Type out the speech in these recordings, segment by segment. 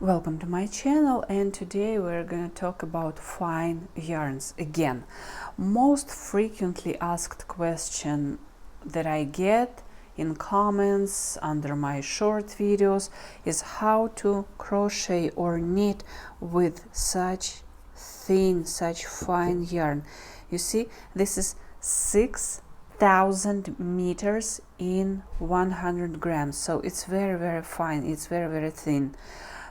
Welcome to my channel, and today we're going to talk about fine yarns again. Most frequently asked question that I get in comments under my short videos is how to crochet or knit with such thin, such fine yarn. You see, this is 6,000 meters in 100 grams, so it's very fine, it's very thin.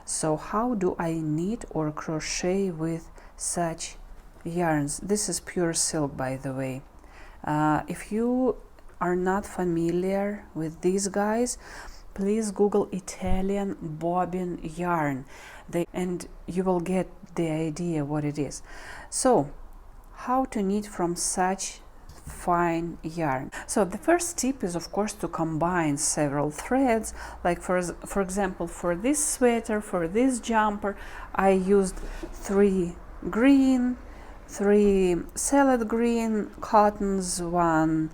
So how do I knit or crochet with such yarns? This is pure silk, by the way. If you are not familiar with these guys, please Google Italian bobbin yarn, and you will get the idea what it is. So how to knit from such fine yarn. So the first tip is, of course, to combine several threads. Like for example, for this sweater, for this jumper, I used 3 green, 3 salad green cottons, 1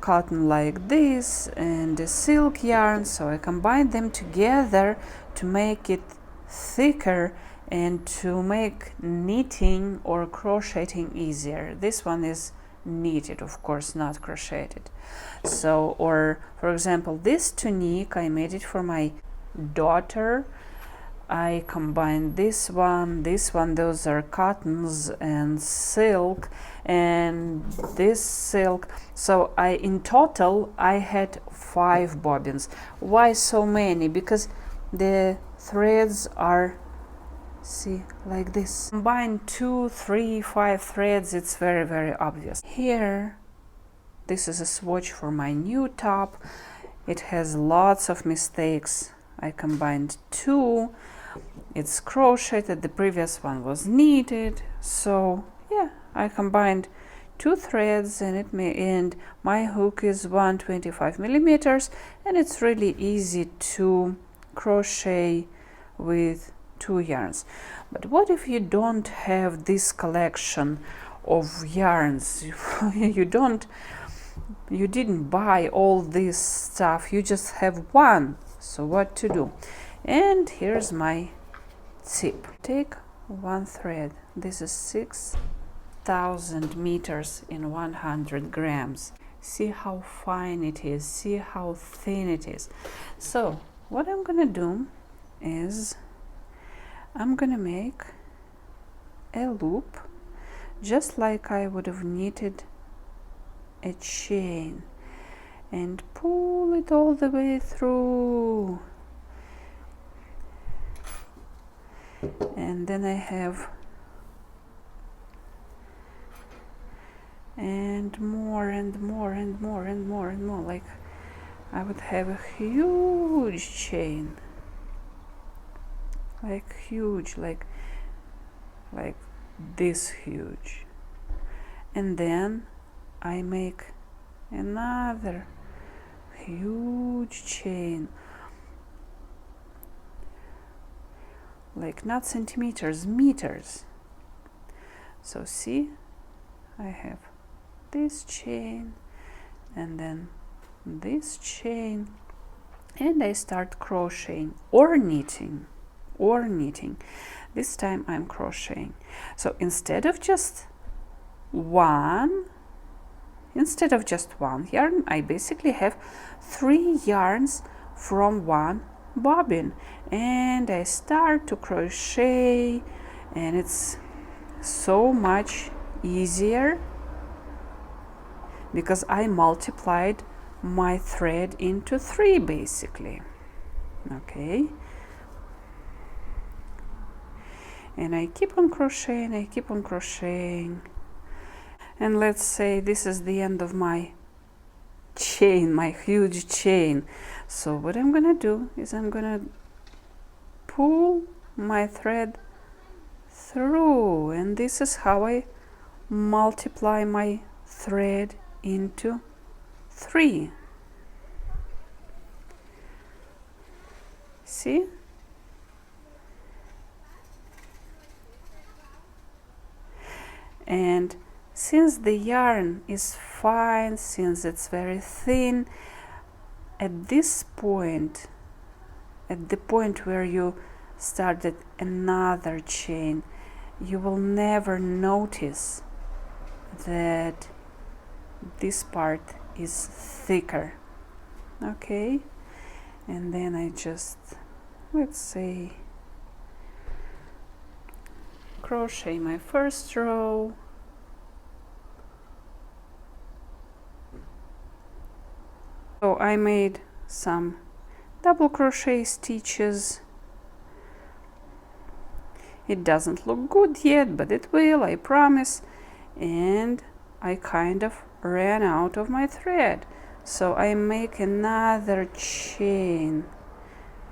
cotton like this, and a silk yarn. So I combined them together to make it thicker and to make knitting or crocheting easier. This one is knitted, of course, not crocheted. So, or for example, this tunic, I made it for my daughter. I combined this one, those are cottons and silk, and this silk. So in total I had 5 bobbins. Why so many? Because the threads are, see, like this. Combine 2, 3, 5 threads, it's very obvious. Here, this is a swatch for my new top. It has lots of mistakes. I combined 2. It's crocheted, the previous one was knitted. So yeah, I combined 2 threads, and my hook is 125 millimeters, and it's really easy to crochet with 2 yarns. But what if you don't have this collection of yarns? you didn't buy all this stuff, you just have one. So what to do? And here's my tip. Take 1 thread. This is 6,000 meters in 100 grams. See how fine it is, see how thin it is. So what I'm gonna do is I'm gonna make a loop just like I would have knitted a chain and pull it all the way through, and then I have and more, like I would have a huge chain, like huge, like this huge, and then I make another huge chain, like not centimeters, meters. So see, I have this chain and then this chain, and I start crocheting or knitting. This time I'm crocheting. So instead of just one yarn, I basically have 3 yarns from 1 bobbin, and I start to crochet, and it's so much easier because I multiplied my thread into 3 basically. Okay, and I keep on crocheting, and let's say this is the end of my chain, my huge chain. So what I'm gonna do is I'm gonna pull my thread through, and this is how I multiply my thread into 3. See? And since the yarn is fine, since it's very thin, at this point, at the point where you started another chain. You will never notice that this part is thicker. Okay, and then I just, let's say, crochet my first row, so I made some double crochet stitches. It doesn't look good yet, but it will, I promise. And I kind of ran out of my thread, so I make another chain.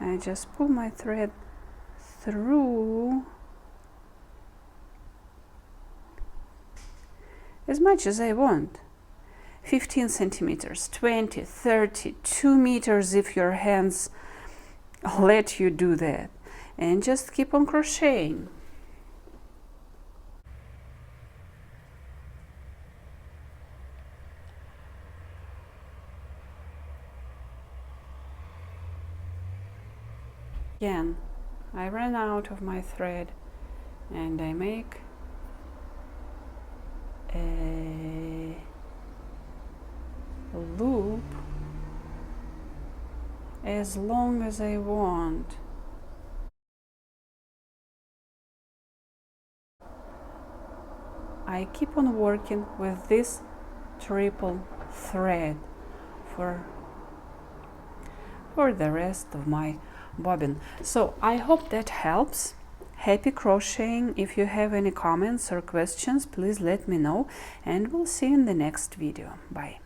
I just pull my thread through as much as I want. 15 centimeters, 20, 30, 2 meters if your hands let you do that. And just keep on crocheting. Again, I ran out of my thread and I make a loop as long as I want. I keep on working with this triple thread for the rest of my bobbin. So I hope that helps. Happy crocheting. If you have any comments or questions, please let me know, and we'll see you in the next video. Bye.